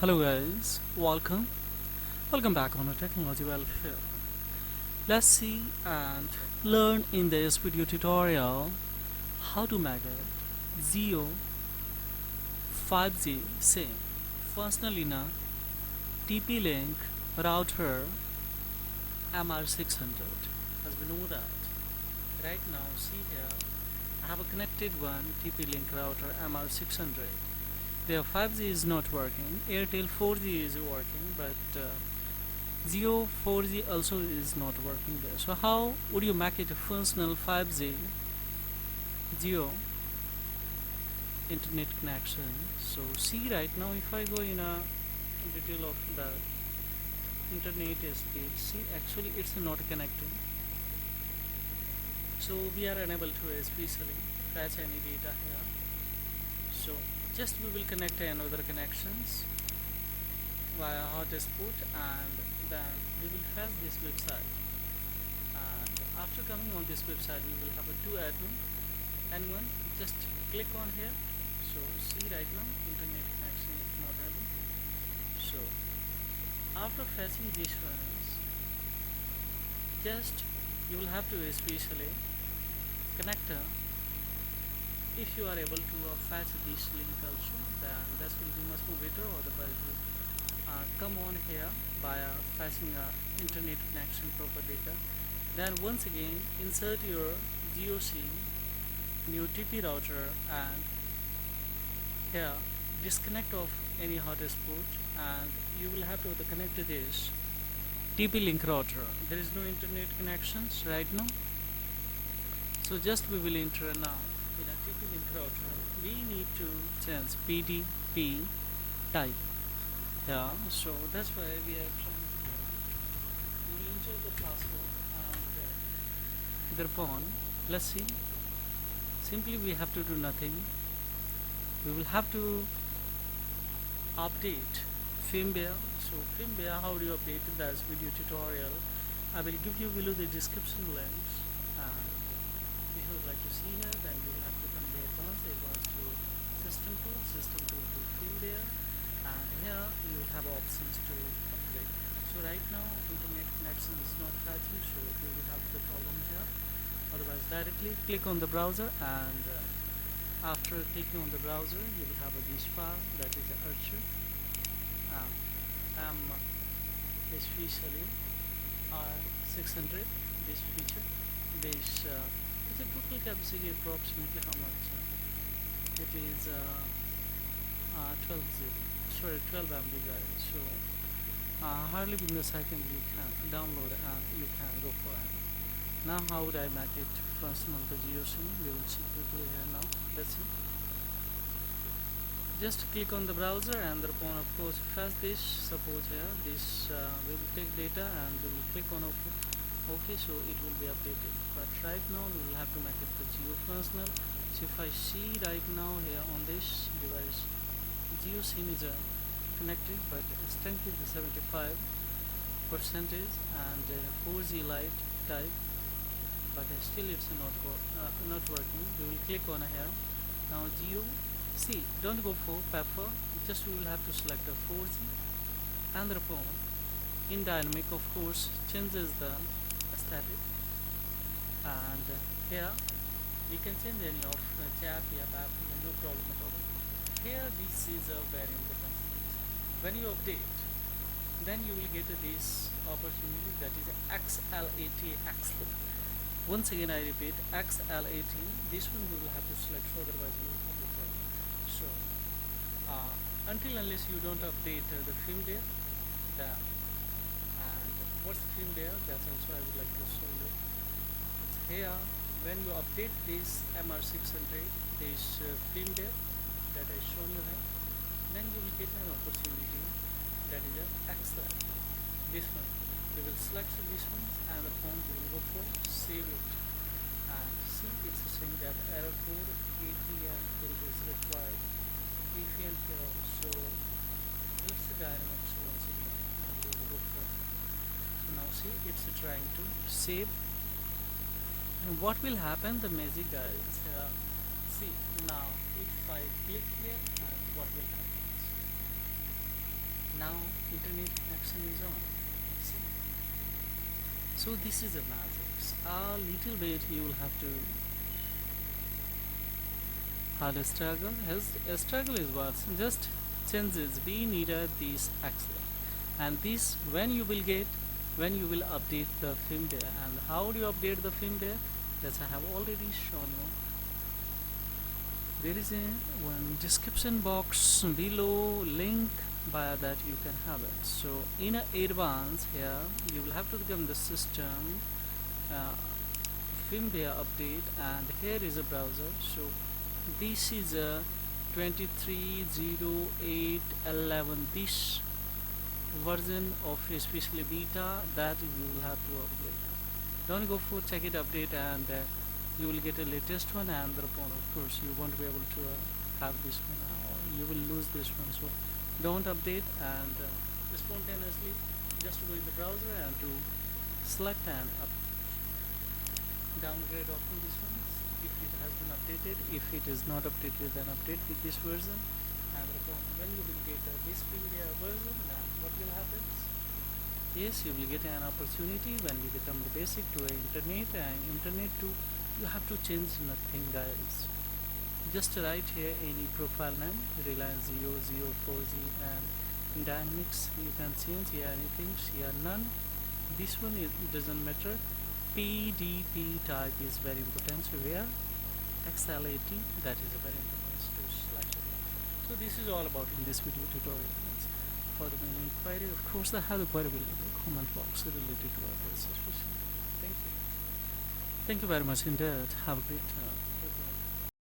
Hello guys, welcome back on the Technology Welfare. Let's see and learn in this video tutorial how to make it Zio 5G SIM functional in a TP-Link router MR-600. As we know that right now, see here, I have a connected one TP-Link router MR-600. Their 5G is not working. Airtel 4G is working, but Zio 4G also is not working there. So how would you make it a functional 5G Zio internet connection? So see right now, if I go in a detail of the internet speed, see actually it's not connecting. So we are unable to especially fetch any data here. So just we will connect another connections via hotspot, and then we will fetch this website, and after coming on this website we will have a two admin and one. Just click on here. So see right now internet connection is not having. So after fetching these ones, just you will have to especially connect if you are able to fetch this link also, then that will be much more better. Otherwise you come on here by fetching internet connection proper data. Then once again insert your Geo SIM new TP router, and here disconnect of any hotspot, and you will have to connect to this TP link router. There is no internet connections right now, so just we will enter now in a TP link router. We need to change PDP type here, so that's why we are trying to do. We will enter the password, and thereupon let's see, simply we have to do nothing. We will have to update firmware. So firmware, how do you update it? That's video tutorial. I will give you below the description links, and if you would like to see here, then you will have to come to advanced to system to firmware, and here you will have options to upgrade. So right now internet connection is not fetching, so you will have the problem here. Otherwise directly click on the browser, and after clicking on the browser you will have this file, that is Archer. I'm especially R600 this feature. This is a total capacity approximately how much? It is 12 MB guys. So hardly within a second you can download and you can go for it. Now how would I make it functional the Geo SIM? We will see quickly here now. Let's see. Just click on the browser, and thereupon of course fetch this. Suppose here this we will take data and we will click on OK. Okay, so it will be updated. But right now we will have to make it the Geo functional. So if I see right now here on this device, Geo SIM is connected, but it's currently the 75% and 4G Lite type, but still it's not working. We will click on here. Now Geo, see, don't go for pepper, just we will have to select a 4G, and thereupon in dynamic of course changes the static, and here we can change any of chat, app, no problem at all. Here this is a very important thing. When you update, then you will get this opportunity, that is XLAT XLAT. Once again I repeat, XLAT, this one we will have to select, otherwise you will have the problem. So until unless you don't update the firmware, and what's the firmware, that's also I would like to show you. It's here, when you update this MR-600, this firmware that I shown you here, then you will get an opportunity, that is excellent. This one we will select this one, and the phone we will go for save it, and see it's saying that error code APN field is required. APN field, so it's the dynamics once again, and we will go for. So now see, it's trying to save. And what will happen, the magic guys, see now if I click here, and what will happen? Now internet connection is on. See? So this is a magic. A little bit you will have to hard struggle. A struggle is what just changes. We needed this axle, and this when you will update the firmware. And how do you update the firmware? That I have already shown you. There is a one description box below link via that you can have it. So in advance here you will have to become the system uh, firmware update, and here is a browser. So this is a 23.08.11, this version of especially beta that you will have to upgrade. Don't go for check it update, and you will get a latest one, and thereupon of course you won't be able to have this one, or you will lose this one. So don't update, and spontaneously just go in the browser and to select and downgrade option this one if it has been updated. If it is not updated, then update with this version, and when you will get this firmware version, then what will happen? Yes, you will get an opportunity when you become the basic to internet, and internet to you have to change nothing, guys. Just write here any profile name, Reliance Jio, Jio 4G, and in dynamics you can change here anything, here none. This one it doesn't matter. PDP type is very important. So where XLAT, that is a very important to selection. So this is all about in this video tutorial. For the main inquiry, of course, I have the query in the comment box related to our especially. Thank you. Thank you very much indeed. Have a great time.